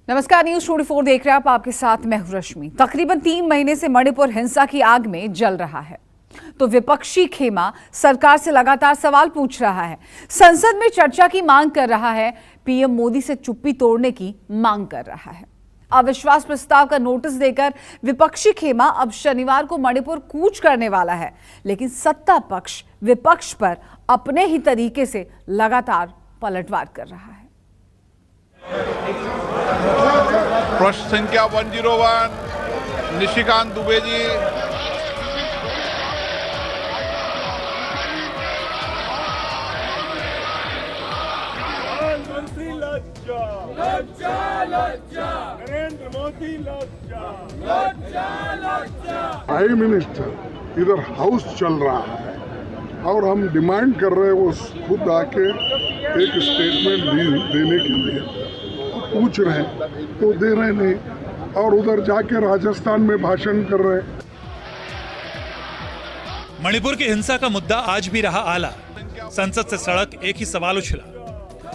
नमस्कार, न्यूज 24 देख रहे हैं आप। आपके साथ मैं हूं रश्मि। तकरीबन 3 महीने से मणिपुर हिंसा की आग में जल रहा है, तो विपक्षी खेमा सरकार से लगातार सवाल पूछ रहा है, संसद में चर्चा की मांग कर रहा है, पीएम मोदी से चुप्पी तोड़ने की मांग कर रहा है। अविश्वास प्रस्ताव का नोटिस देकर विपक्षी खेमा अब शनिवार को मणिपुर कूच करने वाला है, लेकिन सत्ता पक्ष विपक्ष पर अपने ही तरीके से लगातार पलटवार कर रहा है। प्रश्न संख्या 101 निशिकांत दुबे जी। प्रधानमंत्री लज्जा लज्जा लज्जा, नरेंद्र मोदी लज्जा लज्जा लज्जा। प्राइम मिनिस्टर इधर हाउस चल रहा है और हम डिमांड कर रहे हैं वो खुद आके एक स्टेटमेंट देने के लिए पूछ रहे हैं तो दे रहे नहीं, और उधर जाके राजस्थान में भाषण कर रहे हैं। मणिपुर की हिंसा का मुद्दा आज भी रहा आला। संसद से सड़क एक ही सवाल उछला,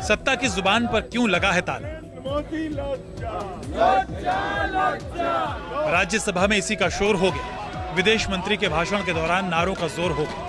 सत्ता की जुबान पर क्यों लगा है ताला। राज्यसभा में इसी का शोर हो गया। विदेश मंत्री के भाषण के दौरान नारों का जोर हो गया।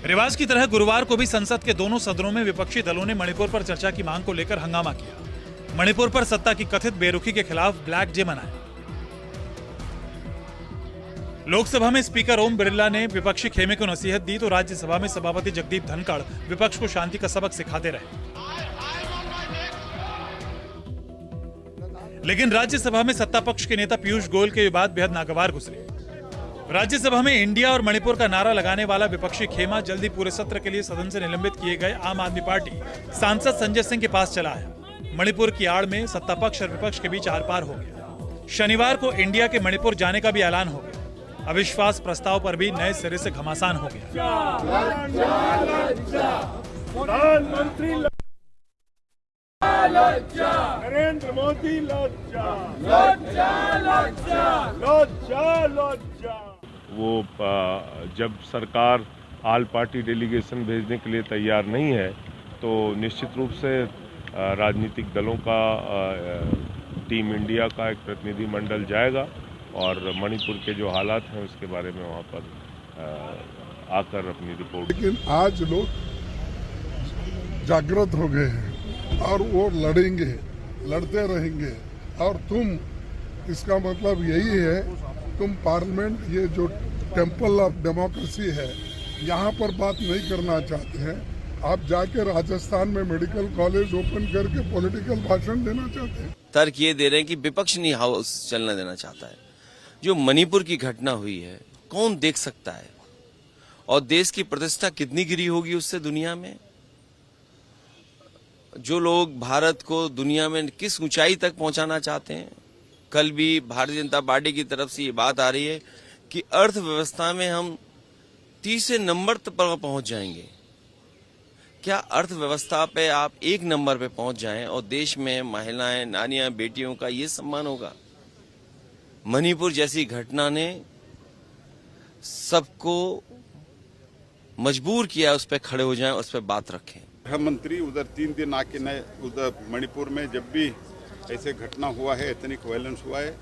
रिवाज की तरह गुरुवार को भी संसद के दोनों सदनों में विपक्षी दलों ने मणिपुर पर चर्चा की मांग को लेकर हंगामा किया। मणिपुर पर सत्ता की कथित बेरुखी के खिलाफ ब्लैक डे मनाया। लोकसभा में स्पीकर ओम बिरला ने विपक्षी खेमे को नसीहत दी, तो राज्यसभा में सभापति जगदीप धनखड़ विपक्ष को शांति का सबक सिखाते रहे। लेकिन राज्यसभा में सत्ता पक्ष के नेता पीयूष गोयल के विवाद बेहद नागवार गुजरे। राज्यसभा में इंडिया और मणिपुर का नारा लगाने वाला विपक्षी खेमा जल्दी पूरे सत्र के लिए सदन से निलंबित किए गए आम आदमी पार्टी सांसद संजय सिंह के पास चला आया। मणिपुर की आड़ में सत्ता पक्ष और विपक्ष के बीच आर पार हो गया। शनिवार को इंडिया के मणिपुर जाने का भी ऐलान हो गया। अविश्वास प्रस्ताव पर भी नए सिरे से घमासान हो गया। प्रधानमंत्री लज्जा, नरेंद्र मोदी लज्जा लज्जा लज्जा लज्जा लज्जा। वो जब सरकार ऑल पार्टी डेलीगेशन भेजने के लिए तैयार नहीं है तो निश्चित रूप से राजनीतिक दलों का टीम इंडिया का एक प्रतिनिधि मंडल जाएगा और मणिपुर के जो हालात हैं उसके बारे में वहाँ पर आकर अपनी रिपोर्ट। लेकिन आज लोग जागृत हो गए हैं और वो लड़ेंगे, लड़ते रहेंगे। और तुम, इसका मतलब यही है, तुम पार्लियामेंट, ये जो टेम्पल ऑफ डेमोक्रेसी है, यहाँ पर बात नहीं करना चाहते हैं। आप जाके राजस्थान में मेडिकल कॉलेज ओपन करके पॉलिटिकल भाषण देना चाहते हैं। तर्क ये दे रहे हैं कि विपक्ष नहीं हाउस चलना देना चाहता है। जो मणिपुर की घटना हुई है कौन देख सकता है, और देश की प्रतिष्ठा कितनी गिरी होगी उससे दुनिया में। जो लोग भारत को दुनिया में किस ऊंचाई तक पहुंचाना चाहते हैं। कल भी भारतीय जनता पार्टी की तरफ से ये बात आ रही है कि अर्थव्यवस्था में हम 30 नंबर पर पहुंच जाएंगे। क्या अर्थव्यवस्था पे आप 1 नंबर पे पहुंच जाएं और देश में महिलाएं, नारियां, बेटियों का ये सम्मान होगा। मणिपुर जैसी घटना ने सबको मजबूर किया उस पर खड़े हो जाएं, उस पर बात रखें। गृह मंत्री उधर 3 दिन आके नए उधर मणिपुर में जब भी ऐसे घटना हुआ है, एथनिक वायलेंस हुआ है,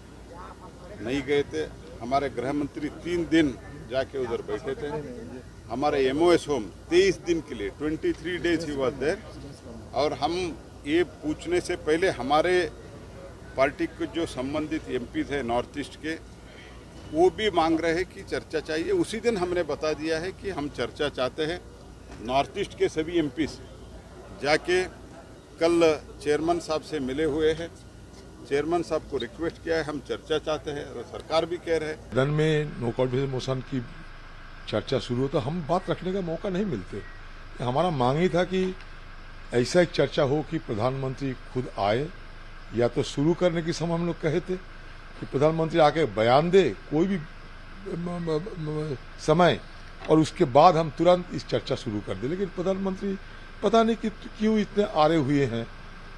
नहीं गए थे। हमारे गृह मंत्री 3 दिन जाके उधर बैठे थे। हमारे एमओएस होम 23 दिन के लिए 23 डेज ही वाज देयर। और हम ये पूछने से पहले हमारे पार्टी के जो संबंधित एमपी थे नॉर्थ ईस्ट के, वो भी मांग रहे हैं कि चर्चा चाहिए। उसी दिन हमने बता दिया है कि हम चर्चा चाहते हैं। नॉर्थ ईस्ट के सभी एमपी जाके कल चेयरमैन साहब से मिले हुए हैं। चेयरमैन साहब को रिक्वेस्ट किया है, हम चर्चा चाहते हैं, और सरकार भी कह रहे हैं। सदन में नो कॉन्फिडेंस मोशन की चर्चा शुरू हो तो हम बात रखने का मौका नहीं मिलते। हमारा मांग ही था कि ऐसा एक चर्चा हो कि प्रधानमंत्री खुद आए, या तो शुरू करने की समय हम लोग कहे थे कि प्रधानमंत्री आके बयान दे कोई भी समय, और उसके बाद हम तुरंत इस चर्चा शुरू कर दें। लेकिन प्रधानमंत्री पता नहीं कि क्यों इतने आरे हुए हैं,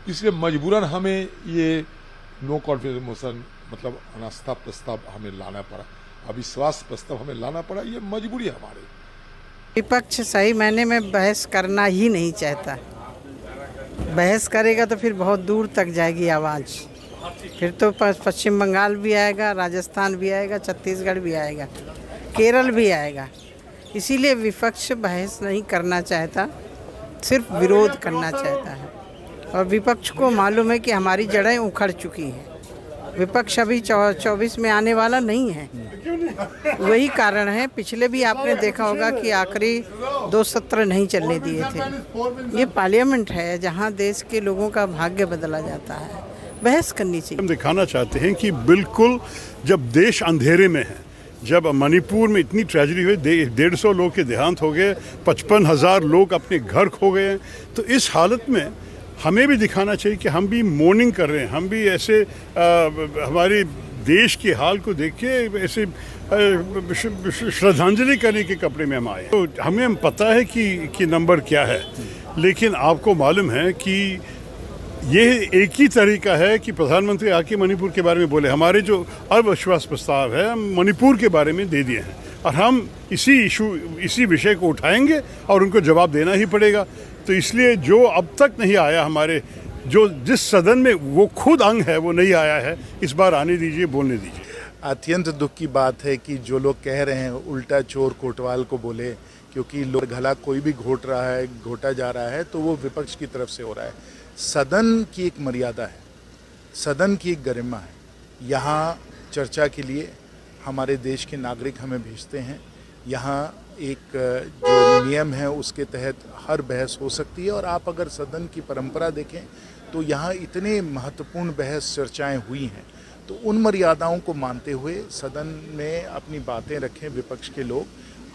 इसलिए मजबूरन हमें ये नो कॉन्फिडेंस मोशन मतलब अनास्था प्रस्ताव हमें लाना पड़ा। अविश्वास प्रस्ताव हमें लाना पड़ा, ये मजबूरी है हमारी। विपक्ष सही मायने में बहस करना ही नहीं चाहता। बहस करेगा तो फिर बहुत दूर तक जाएगी आवाज़, फिर तो पश्चिम बंगाल भी आएगा, राजस्थान भी आएगा, छत्तीसगढ़ भी आएगा, केरल भी आएगा। इसीलिए विपक्ष बहस नहीं करना चाहता, सिर्फ विरोध करना चाहता है। और विपक्ष को मालूम है कि हमारी जड़ें उखड़ चुकी हैं। विपक्ष अभी 24 में आने वाला नहीं है। वही कारण है, पिछले भी आपने देखा होगा कि आखिरी 2 सत्र नहीं चलने दिए थे। ये पार्लियामेंट है जहां देश के लोगों का भाग्य बदला जाता है, बहस करनी चाहिए। हम दिखाना चाहते हैं कि बिल्कुल जब देश अंधेरे में है, जब मणिपुर में इतनी ट्रेजेडी हुई, 150 लोग के देहांत हो गए, 55,000 लोग अपने घर खो गए, तो इस हालत में हमें भी दिखाना चाहिए कि हम भी मॉर्निंग कर रहे हैं, हम भी ऐसे हमारे देश के हाल को देख के ऐसे श्रद्धांजलि करने के कपड़े में हम आए। तो हमें पता है कि नंबर क्या है, लेकिन आपको मालूम है कि ये एक ही तरीका है कि प्रधानमंत्री आके मणिपुर के बारे में बोले। हमारे जो अविश्वास प्रस्ताव है हम मणिपुर के बारे में दे दिए हैं और हम इसी विषय को उठाएंगे और उनको जवाब देना ही पड़ेगा। तो इसलिए जो अब तक नहीं आया, हमारे जिस सदन में वो खुद अंग है वो नहीं आया है, इस बार आने दीजिए, बोलने दीजिए। अत्यंत दुख की बात है कि जो लोग कह रहे हैं उल्टा चोर कोतवाल को बोले, क्योंकि लोग गला कोई भी घोटा जा रहा है तो वो विपक्ष की तरफ से हो रहा है। सदन की एक मर्यादा है, सदन की एक गरिमा है। यहाँ चर्चा के लिए हमारे देश के नागरिक हमें भेजते हैं। यहाँ एक जो नियम है उसके तहत हर बहस हो सकती है। और आप अगर सदन की परंपरा देखें तो यहाँ इतने महत्वपूर्ण बहस चर्चाएं हुई हैं, तो उन मर्यादाओं को मानते हुए सदन में अपनी बातें रखें विपक्ष के लोग,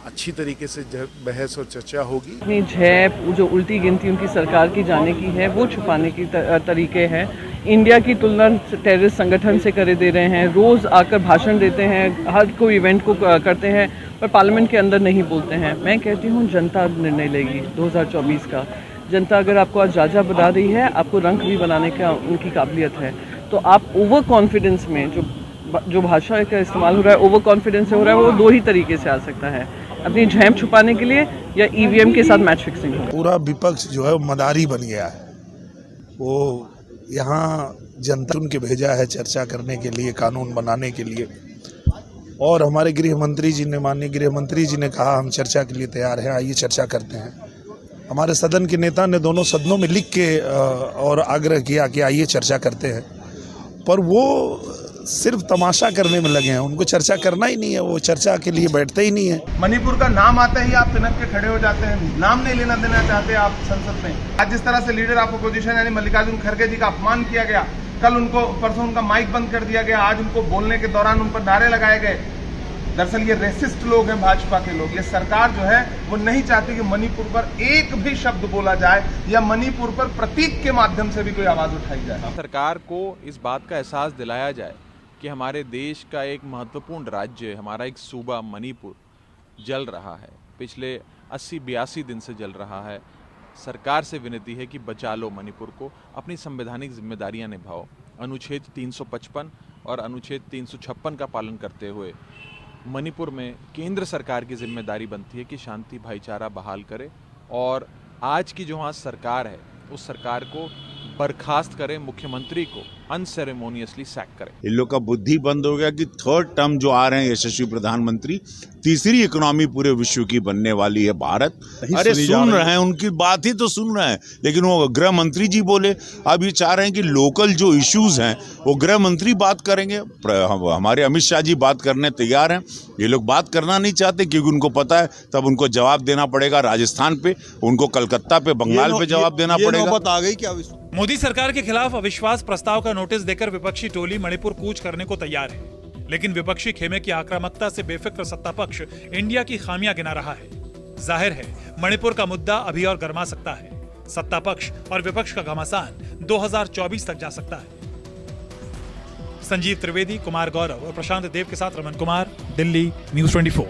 अच्छी तरीके से बहस और चर्चा होगी। अपनी झेप जो उल्टी गिनती उनकी सरकार की जाने की है वो छुपाने की तरीके हैं। इंडिया की तुलना टेररिस्ट संगठन से करे दे रहे हैं, रोज़ आकर भाषण देते हैं, हर कोई इवेंट को करते हैं, पर पार्लियामेंट के अंदर नहीं बोलते हैं। मैं कहती हूँ जनता निर्णय लेगी 2024 का। जनता अगर आपको आज राजा बना रही है, आपको रंग भी बनाने का उनकी काबिलियत है, तो आप ओवर कॉन्फिडेंस में जो भाषा का इस्तेमाल हो रहा है, ओवर कॉन्फिडेंस से हो रहा है, वो 2 ही तरीके से आ सकता है, अपनी झेप छुपाने के लिए या ईवीएम के साथ मैच फिक्सिंग। पूरा विपक्ष जो है वो मदारी बन गया है। वो यहाँ जनता उनके भेजा है चर्चा करने के लिए, कानून बनाने के लिए, और हमारे गृह मंत्री जी ने, माननीय गृह मंत्री जी ने कहा हम चर्चा के लिए तैयार हैं, आइए चर्चा करते हैं। हमारे सदन के नेता ने दोनों सदनों में लिख के और आग्रह किया कि आइए चर्चा करते हैं, पर वो सिर्फ तमाशा करने में लगे हैं, उनको चर्चा करना ही नहीं है, वो चर्चा के लिए बैठते ही नहीं है। मणिपुर का नाम आता ही आप तिनक के खड़े हो जाते हैं, नाम नहीं लेना देना चाहते आप संसद में। आज जिस तरह से लीडर ऑफ अपोजिशन यानी मल्लिकार्जुन खड़गे जी का अपमान किया गया, कल उनको परसों उनका माइक बंद कर दिया गया, आज उनको बोलने के दौरान उन पर नारे लगाए गए। दरअसल ये रेसिस्ट लोग हैं, भाजपा के लोग। ये सरकार जो है वो नहीं चाहती कि मणिपुर पर एक भी शब्द बोला जाए या मणिपुर पर प्रतीक के माध्यम से भी कोई आवाज उठाई जाए। सरकार को इस बात का एहसास दिलाया जाए कि हमारे देश का एक महत्वपूर्ण राज्य, हमारा एक सूबा मणिपुर जल रहा है, पिछले 80-82 दिन से जल रहा है। सरकार से विनती है कि बचा लो मणिपुर को, अपनी संवैधानिक जिम्मेदारियां निभाओ। अनुच्छेद 355 और अनुच्छेद 356 का पालन करते हुए मणिपुर में केंद्र सरकार की जिम्मेदारी बनती है कि शांति भाईचारा बहाल करे, और आज की जो वहाँ सरकार है उस सरकार को बर्खास्त करें, मुख्यमंत्री को अनसेरेमोनियसली सैक करें। इन लोग का बुद्धि बंद हो गया कि थर्ड टर्म जो आ रहे हैं यशस्वी प्रधानमंत्री, तीसरी इकोनॉमी पूरे विश्व की बनने वाली है भारत। अरे सुन रहे हैं, उनकी बात ही तो सुन रहे हैं, लेकिन वो गृह मंत्री जी बोले। अब ये चाह रहे हैं कि लोकल जो इश्यूज हैं वो गृह मंत्री बात करेंगे। हमारे अमित शाह जी बात करने तैयार हैं, ये लोग बात करना नहीं चाहते क्योंकि उनको पता है तब उनको जवाब देना पड़ेगा राजस्थान पे, उनको कलकत्ता पे, बंगाल पे जवाब देना पड़ेगा। आ गई क्या? मोदी सरकार के खिलाफ अविश्वास प्रस्ताव का नोटिस देकर विपक्षी टोली मणिपुर कूच करने को तैयार है, लेकिन विपक्षी खेमे की आक्रामकता से बेफिक्र सत्ता पक्ष इंडिया की खामियां गिना रहा है। जाहिर है मणिपुर का मुद्दा अभी और गर्मा सकता है। सत्ता पक्ष और विपक्ष का घमासान 2024 तक जा सकता है। संजीव त्रिवेदी, कुमार गौरव और प्रशांत देव के साथ रमन कुमार, दिल्ली, न्यूज़ 24।